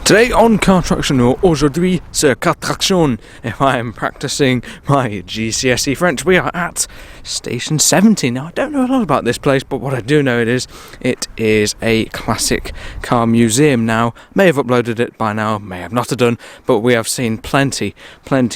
Today on Car Traction, or aujourd'hui sur Car Traction, if I am practicing my GCSE French, we are at Station 70. Now, I don't know a lot about this place, but what I do know it is a classic car museum. Now, may have uploaded it by now, may have not have done, but we have seen plenty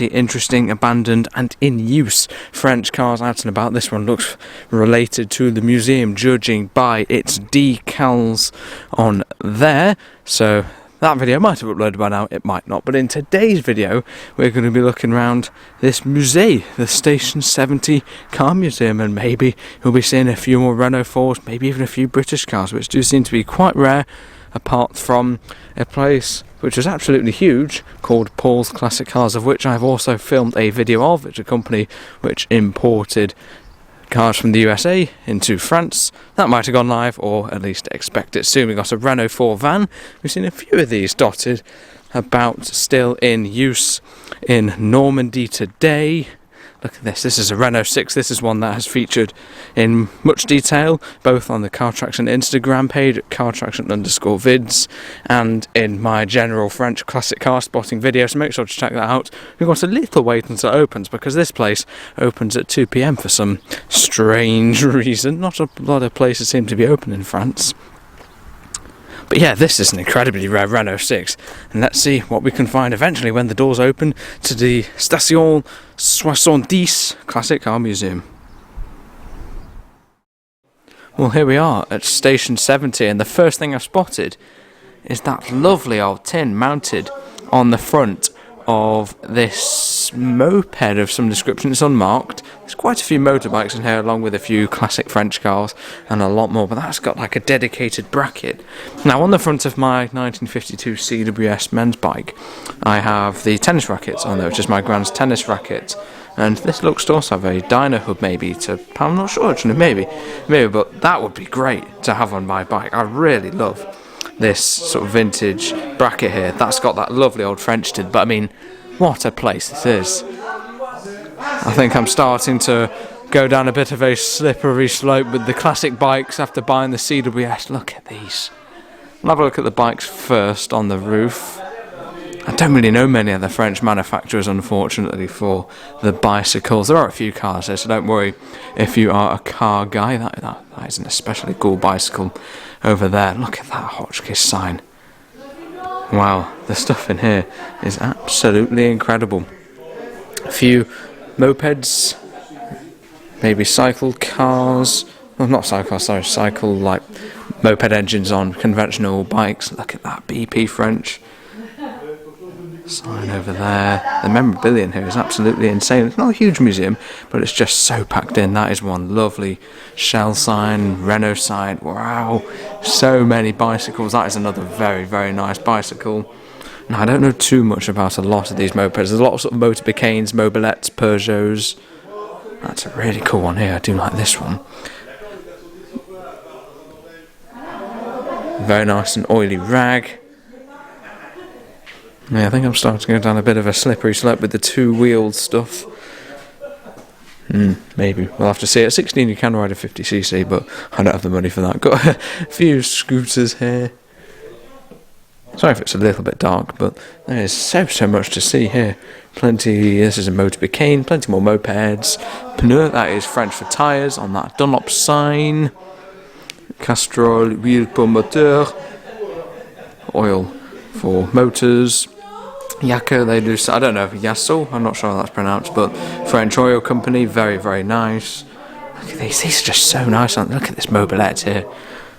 interesting, abandoned and in use French cars out and about. This one looks related to the museum, judging by its decals on there. So that video might have uploaded by now, it might not, but in today's video we're going to be looking around this musée, the Station 70 car museum, and maybe you'll be seeing a few more Renault 4s, maybe even a few British cars, which do seem to be quite rare, apart from a place which is absolutely huge called Paul's Classic Cars, of which I've also filmed a video of. It's a company which imported cars from the USA into France. That might have gone live, or at least expect it soon. We got a Renault 4 van. We've seen a few of these dotted about, still in use in Normandy today. Look at this. This is a Renault 6. This is one that has featured in much detail, both on the Car Traction Instagram page at cartraction_vids and in my general French classic car spotting video, so make sure to check that out. We've got a little wait until it opens, because this place opens at 2 PM for some strange reason. Not a lot of places seem to be open in France. But yeah, this is an incredibly rare Renault 6, and let's see what we can find eventually when the doors open to the Station 70 Classic Car Museum. Well, here we are at Station 70, and the first thing I've spotted is that lovely old tin mounted on the front of this moped of some description. It's unmarked. There's quite a few motorbikes in here, along with a few classic French cars and a lot more, but that's got like a dedicated bracket. Now, on the front of my 1952 CWS men's bike, I have the tennis rackets on there, which is my grand's tennis racket, and this looks to also have a dyno hub, maybe, I'm not sure actually, maybe, but that would be great to have on my bike. I really love this sort of vintage bracket here. That's got that lovely old French tin, but I mean, what a place this is. I think I'm starting to go down a bit of a slippery slope with the classic bikes after buying the CWS. Look at these. I'll have a look at the bikes first on the roof. I don't really know many other French manufacturers, unfortunately, for the bicycles. There are a few cars here, so don't worry if you are a car guy. That is an especially cool bicycle over there. Look at that Hotchkiss sign. Wow, the stuff in here is absolutely incredible. A few mopeds, maybe cycle cars. Well, not cycle cars, sorry, cycle like moped engines on conventional bikes. Look at that BP French sign over there. The memorabilia in here is absolutely insane. It's not a huge museum, but it's just so packed in. That is one lovely Shell sign, Renault sign. Wow, so many bicycles. That is another very nice bicycle. Now, I don't know too much about a lot of these mopeds. There's a lot of sort of motorbicanes, mobilettes, Peugeots. That's a really cool one here. I do like this one. Very nice and oily rag. Yeah, I think I'm starting to go down a bit of a slippery slope with the two-wheeled stuff. Maybe. We'll have to see. At 16 you can ride a 50cc, but I don't have the money for that. Got a few scooters here. Sorry if it's a little bit dark, but there is so much to see here. Plenty. This is a motorbicane, plenty more mopeds. Pneu, that is French for tyres on that Dunlop sign. Castrol, huile pour moteur. Oil for motors. Yaco, they do, I don't know, Yasso, I'm not sure how that's pronounced, but French oil company, very nice. Look at these are just so nice, aren't they? Look at this mobilette here.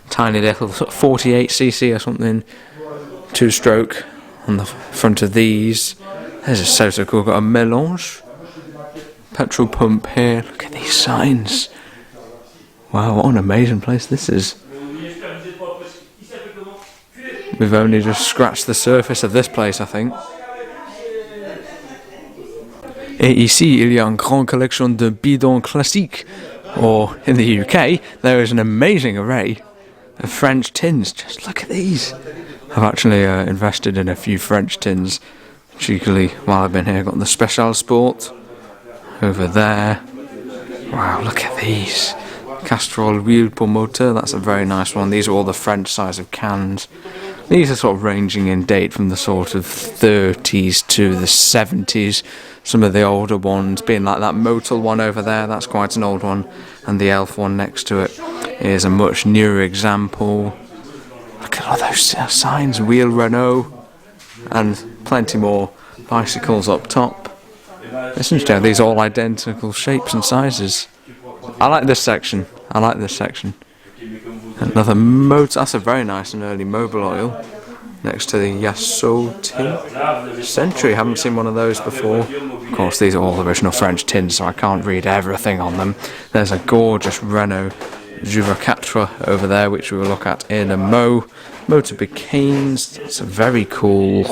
Tiny little sort of 48cc or something. 2-stroke on the front of these. This is so cool. Got a Mélange petrol pump here. Look at these signs. Wow, what an amazing place this is. We've only just scratched the surface of this place, I think. Et ici, il y a une grande collection de bidons classiques. Or, in the UK, there is an amazing array of French tins. Just look at these. I've actually invested in a few French tins, cheekily, while I've been here. Got the Special Sport over there. Wow, look at these. Castrol huile pour moteur, that's a very nice one. These are all the French size of cans. These are sort of ranging in date from the sort of 30s to the 70s. Some of the older ones being like that Motul one over there, that's quite an old one, and the Elf one next to it is a much newer example. Look at all those signs, Wheel Renault, and plenty more bicycles up top. Listen to these all identical shapes and sizes. I like this section. Another motor, that's a very nice and early Mobil oil. Next to the Yasso tin. Century, haven't seen one of those before. Of course, these are all original French tins, so I can't read everything on them. There's a gorgeous Renault Juvaquatre over there, which we will look at in a motorbikes. It's a very cool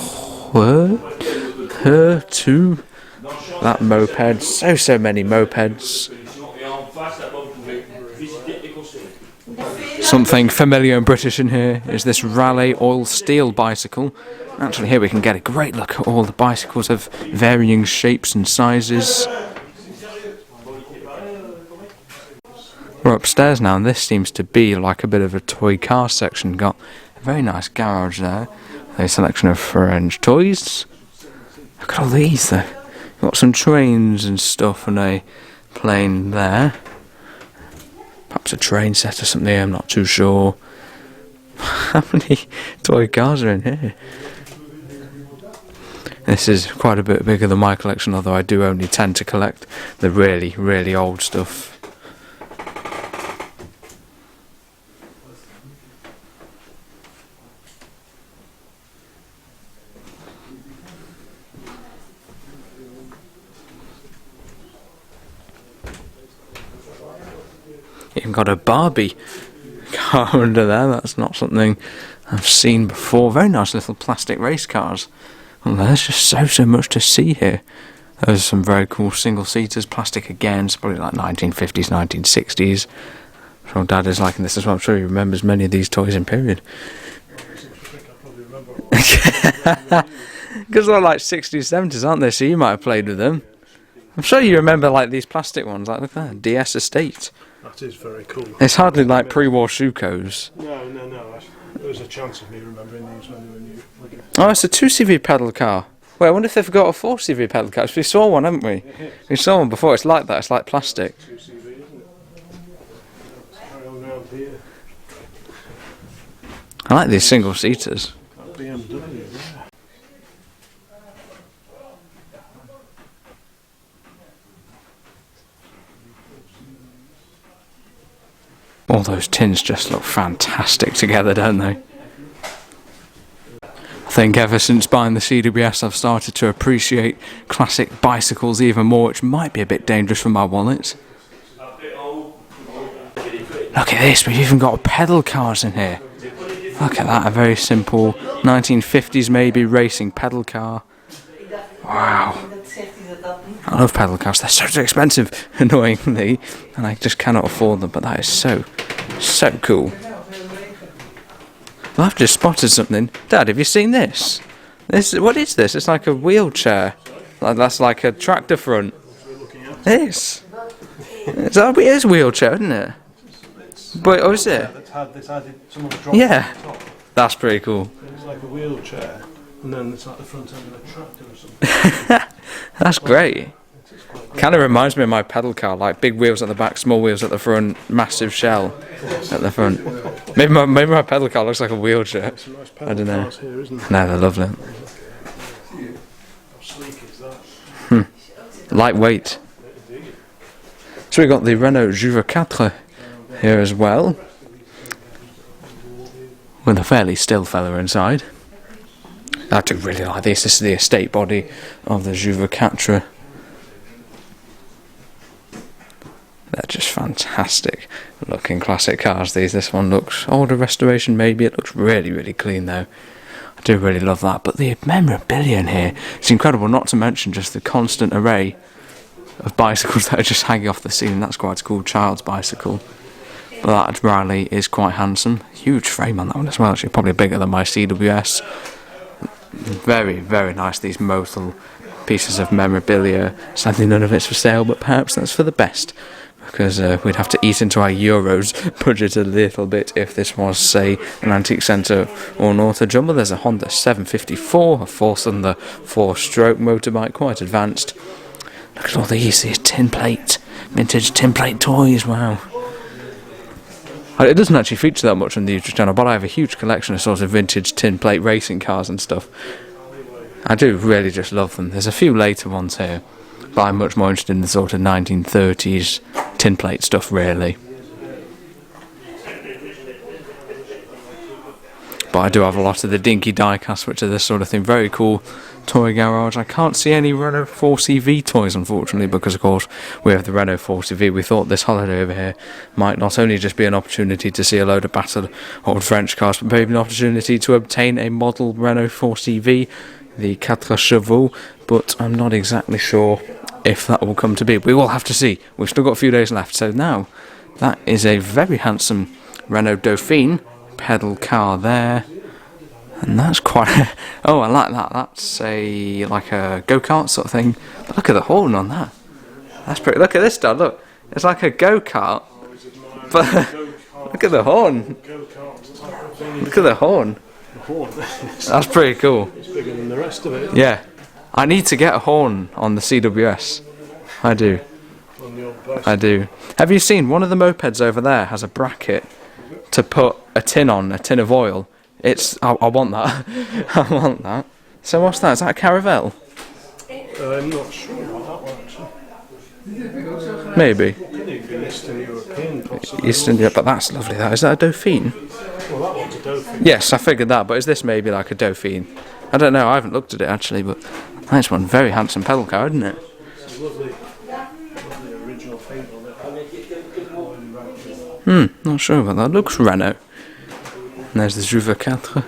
too. That moped, so many mopeds. Something familiar and British in here is this Raleigh oil steel bicycle. Actually, here we can get a great look at all the bicycles of varying shapes and sizes. We're upstairs now, and this seems to be like a bit of a toy car section. Got a very nice garage there. A selection of French toys. Look at all these though. Got some trains and stuff, and a plane there. Perhaps a train set or something, I'm not too sure. How many toy cars are in here? This is quite a bit bigger than my collection, although I do only tend to collect the really, really old stuff. Even got a Barbie car under there. That's not something I've seen before. Very nice little plastic race cars. Well, there's just so much to see here. There's some very cool single seaters, plastic again. It's probably like 1950s, 1960s. I'm sure Dad is liking this as well. I'm sure he remembers many of these toys in period. Because they're like 60s, 70s, aren't they? So you might have played with them. I'm sure you remember like these plastic ones. Like look at that, DS Estate. That is very cool. It's hardly like pre-war Shuko's. No. There was a chance of me remembering these when they were new. Oh, it's a 2CV pedal car. Well, I wonder if they've got a 4CV pedal car. We saw one, haven't we? We saw one before. It's like that. It's like plastic. 2CV, isn't it? Carry on around here. I like these single seaters. That BMW, yeah. All those tins just look fantastic together, don't they? I think ever since buying the CWS I've started to appreciate classic bicycles even more, which might be a bit dangerous for my wallet. Look at this, we've even got pedal cars in here. Look at that, a very simple 1950s maybe racing pedal car. Wow. I love pedal cars, they're so expensive, annoyingly, and I just cannot afford them, but that is so cool. Well, I've just spotted something. Dad, have you seen this? What is this? It's like a wheelchair. That's like a tractor front. This. It's a wheelchair, isn't it? But, oh, is it? Yeah. That's pretty cool. It's like a wheelchair, and then it's like the front end of a tractor or something. That's great. Kind of reminds me of my pedal car, like big wheels at the back, small wheels at the front, massive shell at the front. Maybe my pedal car looks like a wheelchair. I don't know. No, they're lovely. How sleek is that? Lightweight. So we got the Renault Juvaquatre here as well, with a fairly still fella inside. I do really like this. This is the estate body of the Juvaquatre. They're just fantastic looking classic cars, these. This one looks older restoration maybe. It looks really, really clean though. I do really love that. But the memorabilia in here, it's incredible, not to mention just the constant array of bicycles that are just hanging off the ceiling. That's quite a cool child's bicycle. But that Riley is quite handsome. Huge frame on that one as well, actually probably bigger than my CWS. Very, very nice, these Motul pieces of memorabilia. Sadly, none of it's for sale, but perhaps that's for the best, because we'd have to eat into our euros budget a little bit if this was, say, an antique centre or an auto jumble. There's a Honda 754, a 4-cylinder, 4-stroke motorbike, quite advanced. Look at all these tin plate, vintage tin plate toys, wow. It doesn't actually feature that much on the YouTube channel, but I have a huge collection of sort of vintage tin plate racing cars and stuff. I do really just love them. There's a few later ones here, but I'm much more interested in the sort of 1930s tin plate stuff, really. But I do have a lot of the dinky die-casts, which are this sort of thing. Very cool toy garage. I can't see any Renault 4CV toys, unfortunately, because of course we have the Renault 4CV. We thought this holiday over here might not only just be an opportunity to see a load of battered old French cars, but maybe an opportunity to obtain a model Renault 4CV, the 4 chevaux, but I'm not exactly sure if that will come to be. We will have to see. We've still got a few days left. So now, that is a very handsome Renault Dauphine pedal car there. And that's quite... oh, I like that. That's like a go-kart sort of thing. But look at the horn on that. That's pretty... Look at this, Dad, look. It's like a go-kart. But look at the horn. Look at the horn. That's pretty cool. It's bigger than the rest of it. Yeah. I need to get a horn on the CWS. I do. I do. Have you seen one of the mopeds over there has a bracket to put a tin on, a tin of oil? I want that. I want that. So what's that? Is that a Caravelle? I'm not sure about that one, actually. Maybe. Could it be Eastern European, possibly? Eastern, yeah, but that's lovely. That is that a Dauphine? Well, that one's a Dauphine. Yes, I figured that. But is this maybe like a Dauphine? I don't know. I haven't looked at it actually, but nice one. Very handsome pedal car, isn't it? It's a lovely original paint on it. Not sure about that. Looks Renault. And there's the Juvaquatre.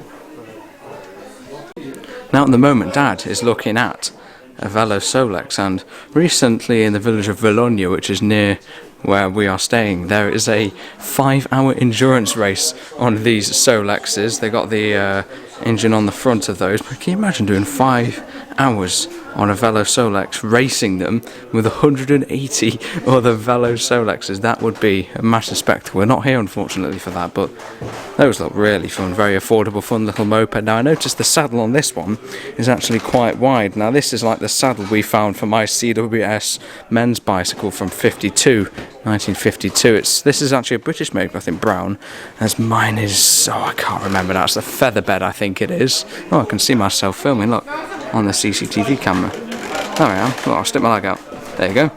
Now at the moment Dad is looking at a Velo Solex, and recently in the village of Bologna, which is near where we are staying, there is a 5-hour endurance race on these Solexes. They got the engine on the front of those, but can you imagine doing 5 hours on a Velo Solex, racing them with 180 other Velo Solexes? That would be a massive spectacle. We're not here unfortunately for that, but those look really fun, very affordable, fun little moped. Now I noticed the saddle on this one is actually quite wide. Now this is like the saddle we found for my CWS men's bicycle from 1952. This is actually a British make, I think brown, as mine is, I can't remember now, it's the Featherbed I think it is. Oh, I can see myself filming, look, on the CCTV camera. There I am. Oh, I'll stick my leg out. There you go.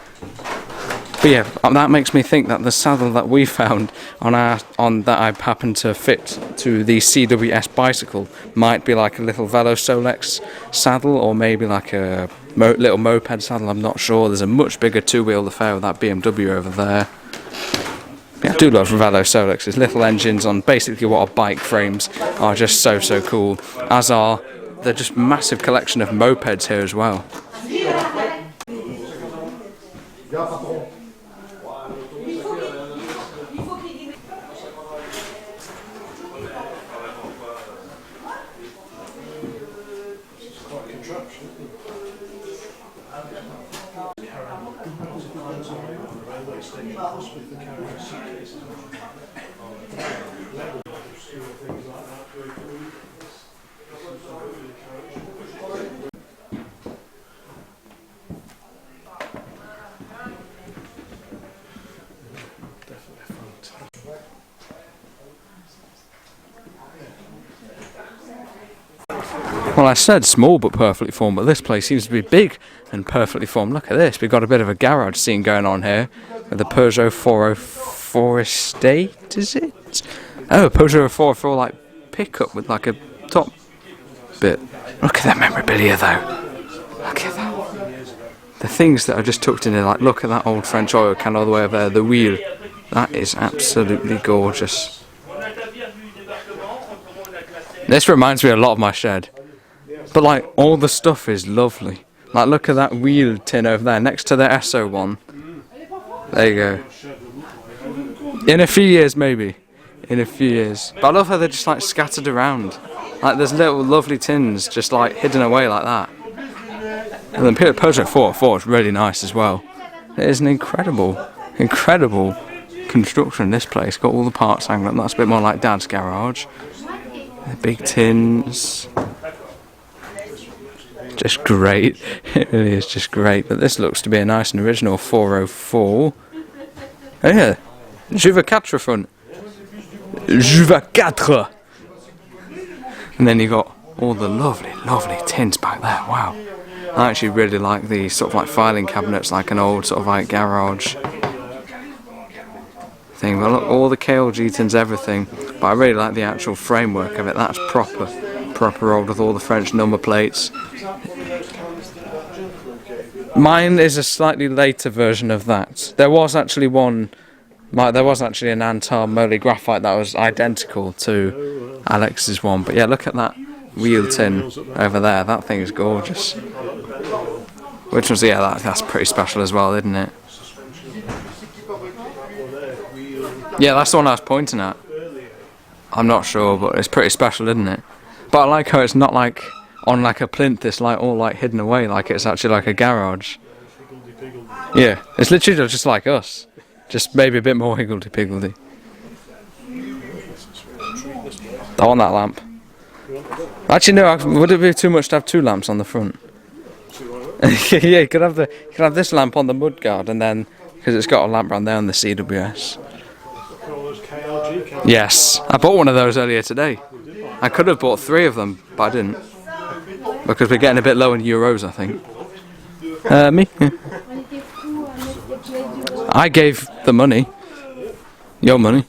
But yeah, that makes me think that the saddle that we found on that I happened to fit to the CWS bicycle might be like a little Velo Solex saddle, or maybe like a little moped saddle. I'm not sure. There's a much bigger two-wheel affair with that BMW over there. Yeah, I do love Velo Solex's little engines on basically what are bike frames are just so cool. As are the just massive collection of mopeds here as well. Well, I said small but perfectly formed, but this place seems to be big and perfectly formed. Look at this, we've got a bit of a garage scene going on here with the Peugeot 404 Estate, is it? Oh, a Peugeot 404 like pickup with like a top bit. Look at that memorabilia though. Look at that. The things that are just tucked in there, like look at that old French oil can all the way over there, the wheel. That is absolutely gorgeous. This reminds me a lot of my shed. But like all the stuff is lovely. Like look at that wheel tin over there next to the SO one. There you go. In a few years maybe. In a few years. But I love how they're just like scattered around. Like there's little lovely tins just like hidden away like that. And the Peugeot 404 is really nice as well. It is an incredible construction, this place. Got all the parts hanging up. That's a bit more like Dad's garage. The big tins. Just great. It really is just great. But this looks to be a nice and original 404. Oh yeah, Juvaquatre front. Juvaquatre. And then you got all the lovely tins back there. Wow. I actually really like these sort of like filing cabinets, like an old sort of like garage thing. But look, all the KLG tins, everything. But I really like the actual framework of it. That's proper old with all the French number plates. Mine is a slightly later version of that. There was actually one. There was actually an Antar Moly graphite that was identical to Alex's one. But yeah, look at that wheel tin over there. That thing is gorgeous. Which was, yeah, that's pretty special as well, isn't it? Yeah, that's the one I was pointing at. I'm not sure, but it's pretty special, isn't it? But I like how it's not like on like a plinth, it's like all like hidden away, like it's actually like a garage. Yeah, it's literally just like us. Just maybe a bit more higgledy-piggledy. I want that lamp. Actually, no. Would it be too much to have two lamps on the front? Yeah, you could have this lamp on the mudguard, and then because it's got a lamp around there on the CWS. Yes, I bought one of those earlier today. I could have bought 3 of them, but I didn't because we're getting a bit low in euros, I think. Me? Yeah. I gave the money. Your money.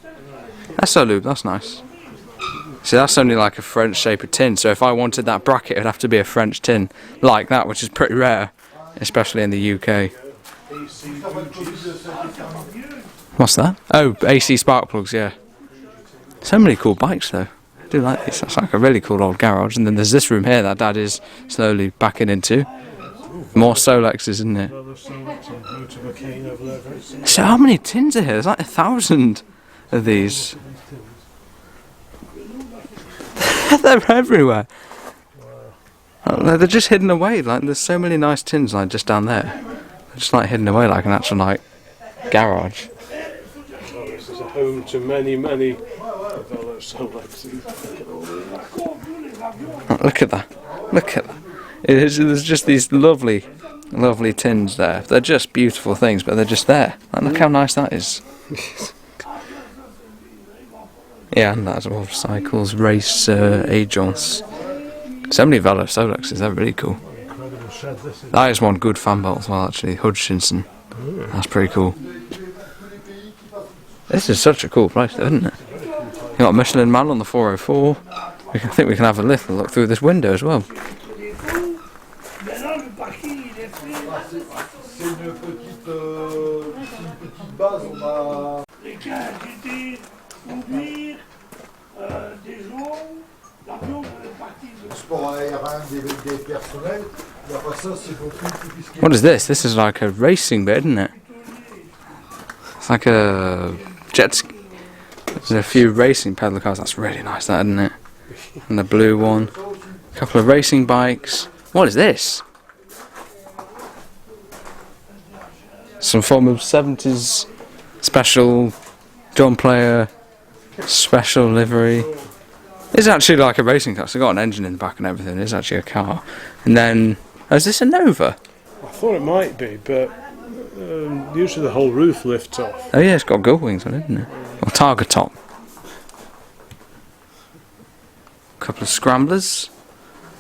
That's so lube, that's nice. See, that's only like a French shape of tin, so if I wanted that bracket, it would have to be a French tin like that, which is pretty rare, especially in the UK. What's that? Oh, AC spark plugs, yeah. So many cool bikes though. I do like these. That's like a really cool old garage. And then there's this room here that Dad is slowly backing into. More Solexes, isn't it? So how many tins are here? There's like 1,000 of these. They're everywhere. They're just hidden away. Like there's so many nice tins like just down there. They're just like hidden away like an actual like garage. This is a home to many Solexes. Look at that. Look at that. There's just these lovely tins there. They're just beautiful things, but they're just there. Like, look how nice that is. Yeah, and that's all cycles, race, agents. So many Velo Solexes, they're really cool. That is one good fan bolt as well, actually, Hutchinson. That's pretty cool. This is such a cool place, though, isn't it? You got a Michelin Man on the 404. I think we can have a little look through this window as well. What is this? This is like a racing bit, isn't it? It's like a jet ski. There's a few racing pedal cars. That's really nice, that, isn't it? And the blue one. A couple of racing bikes. What is this? Some form of 70s special John Player special livery. It's actually like a racing car. It's got an engine in the back and everything. It's actually a car. And then, oh, is this a Nova? I thought it might be, but usually the whole roof lifts off. Oh yeah, it's got gull wings on it, isn't it? Or targa top. A couple of scramblers.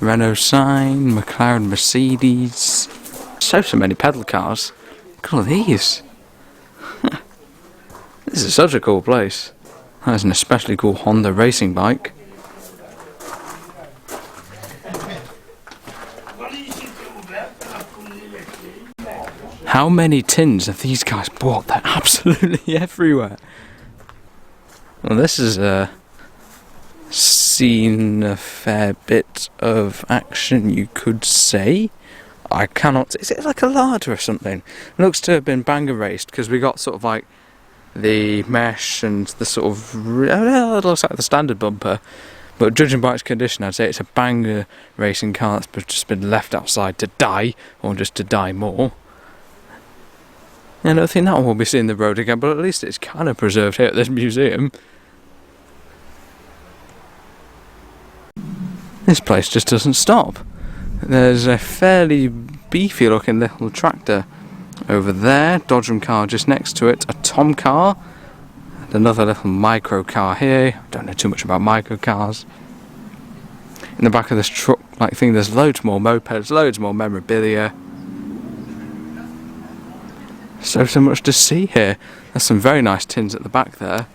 Renault sign, McLaren, Mercedes. So many pedal cars. Look at all these. This is such a cool place. That's an especially cool Honda racing bike. How many tins have these guys bought? They're absolutely everywhere. Well, this is seen a fair bit of action, you could say. I cannot. Is it like a larder or something? It looks to have been bang erased because we got sort of like the mesh and the sort of. It looks like the standard bumper, But judging by its condition, I'd say it's a banger racing car that's just been left outside to die, or just to die more. I don't think that one will be seeing the road again, but at least it's kind of preserved here at this museum. This place just doesn't stop. There's a fairly beefy looking little tractor over there, Dodgem car just next to it, a Tom car, and another little micro car here. Don't know too much about micro cars. In the back of this truck like thing there's loads more mopeds, loads more memorabilia. So much to see here. There's some very nice tins at the back there.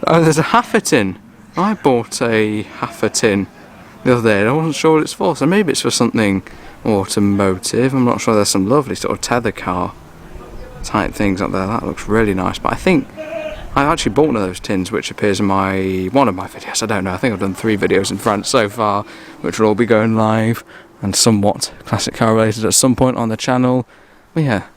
Oh, there's a Haffer tin. I bought a Haffer tin the other day and I wasn't sure what it's for, so maybe it's for something automotive. I'm not sure. There's some lovely sort of tether car type things up there. That looks really nice, but I think I actually bought one of those tins which appears in one of my videos. I don't know, I think I've done 3 videos in France so far, which will all be going live and somewhat classic car related at some point on the channel. But yeah,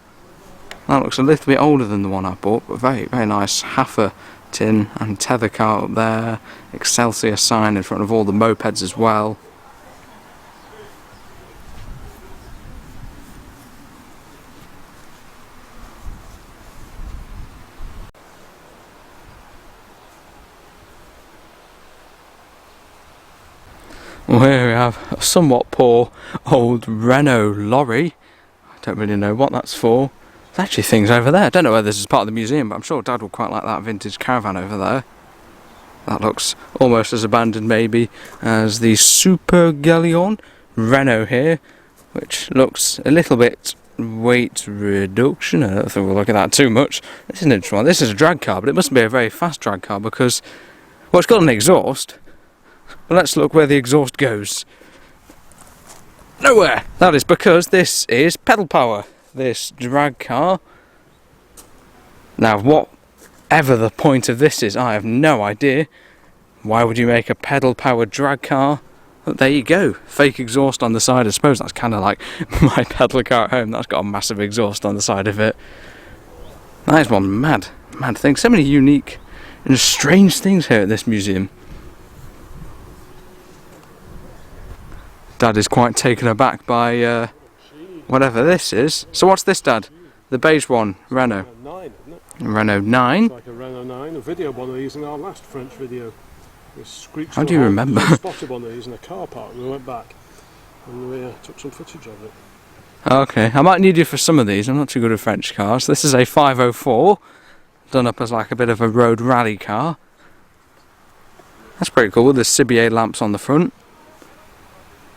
that looks a little bit older than the one I bought, but very, very nice Haffer tin and tether car up there. Excelsior sign in front of all the mopeds as well. Well, here we have a somewhat poor old Renault lorry. I don't really know what that's for. There's actually things over there. I don't know whether this is part of the museum, but I'm sure Dad will quite like that vintage caravan over there. That looks almost as abandoned maybe as the Super Galleon Renault here, which looks a little bit weight reduction. I don't think we'll look at that too much. This is an interesting one. This is a drag car, but it must be a very fast drag car because, well, it's got an exhaust. But let's look where the exhaust goes. Nowhere! That is because this is pedal power, this drag car. Now, whatever the point of this is, I have no idea. Why would you make a pedal powered drag car? But there you go, fake exhaust on the side. I suppose that's kind of like my pedal car at home. That's got a massive exhaust on the side of it. That is one mad thing. So many unique and strange things here at this museum. Dad is quite taken aback by whatever this is. So what's this, Dad? The beige one, Renault. 9, isn't it? Renault 9? It's like a Renault 9. A video of one of these in our last French video. How do you remember? We spotted one of these in a car park. We went back and we took some footage of it. Okay, I might need you for some of these. I'm not too good at French cars. This is a 504, done up as like a bit of a road rally car. That's pretty cool. There's Cibier lamps on the front.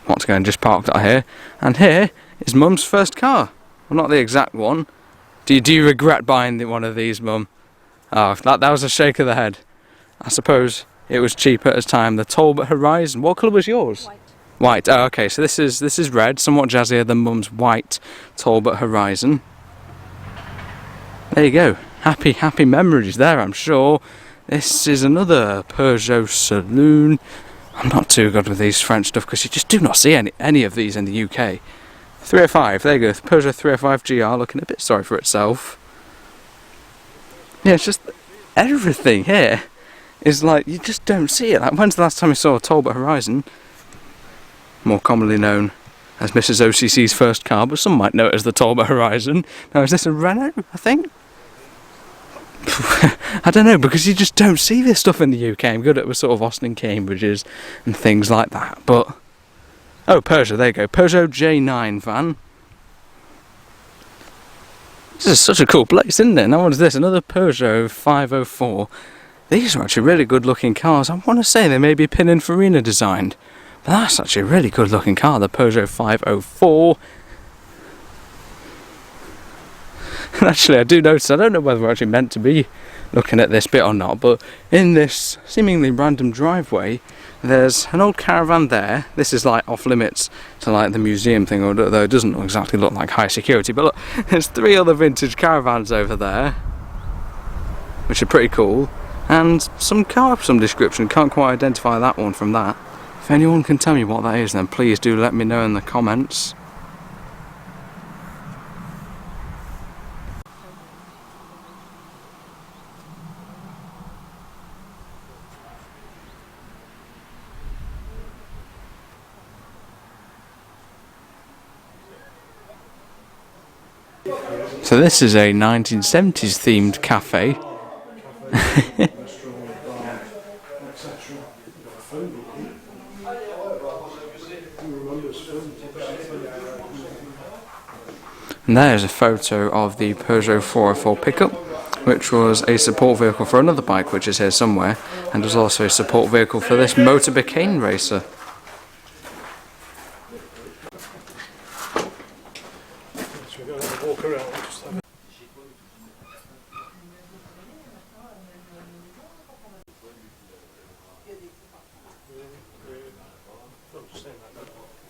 Once again, just parked out here. And here is Mum's first car. Well, not the exact one. Do you regret buying one of these, Mum? Oh, that was a shake of the head. I suppose it was cheaper at the time. The Talbot Horizon. What colour was yours? White. White. Oh, okay. So this is red, somewhat jazzier than Mum's white Talbot Horizon. There you go. Happy memories there, I'm sure. This is another Peugeot Saloon. I'm not too good with these French stuff because you just do not see any of these in the UK. 305, there you go, Peugeot 305 GR, looking a bit sorry for itself. Yeah, it's just everything here is like, you just don't see it. Like, when's the last time you saw a Talbot Horizon? More commonly known as Mrs. OCC's first car, but some might know it as the Talbot Horizon. Now, is this a Renault, I think? I don't know, because you just don't see this stuff in the UK. I'm good at sort of Austin Cambridges and things like that, but... Oh, Peugeot, there you go. Peugeot J9 van. This is such a cool place, isn't it? Now what is this? Another Peugeot 504. These are actually really good looking cars. I want to say they may be Pininfarina designed, but that's actually a really good looking car, the Peugeot 504. And actually, I do notice, I don't know whether we're actually meant to be looking at this bit or not, but in this seemingly random driveway, there's an old caravan there. This is like off limits to like the museum thing, although it doesn't exactly look like high security. But look, there's 3 other vintage caravans over there, which are pretty cool. And some car of some description, can't quite identify that one from that. If anyone can tell me what that is, then please do let me know in the comments. So this is a 1970s themed cafe. And there's a photo of the Peugeot 404 pickup, which was a support vehicle for another bike which is here somewhere, and was also a support vehicle for this motorbike racer. So we're going to have a walk around. Just have a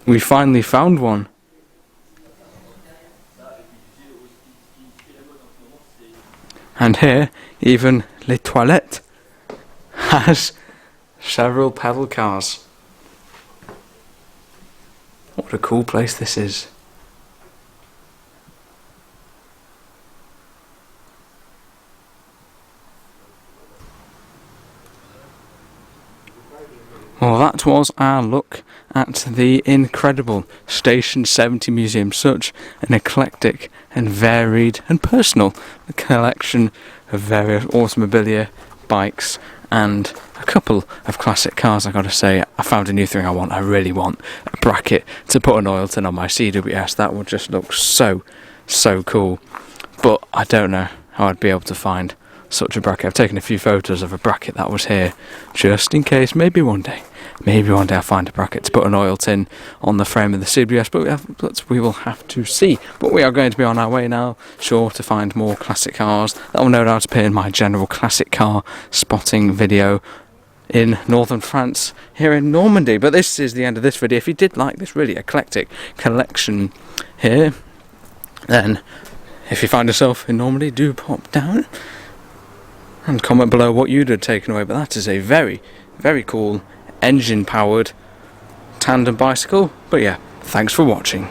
We finally found one. And here, even Les Toilettes has several pedal cars. What a cool place this is. Well, that was our look at the incredible Station 70 Museum. Such an eclectic and varied and personal collection of various automobilia, bikes, and a couple of classic cars. I gotta say, I found a new thing I want. I really want a bracket to put an oil tin on my CWS. That would just look so cool. But I don't know how I'd be able to find such a bracket. I've taken a few photos of a bracket that was here, just in case. Maybe one day I'll find a bracket to put an oil tin on the frame of the CBS, but we will have to see. But we are going to be on our way now, sure, to find more classic cars. That will no doubt appear in my general classic car spotting video in northern France, here in Normandy. But this is the end of this video. If you did like this really eclectic collection here, then if you find yourself in Normandy, do pop down and comment below what you'd have taken away. But that is a very cool engine powered tandem bicycle. But yeah, thanks for watching.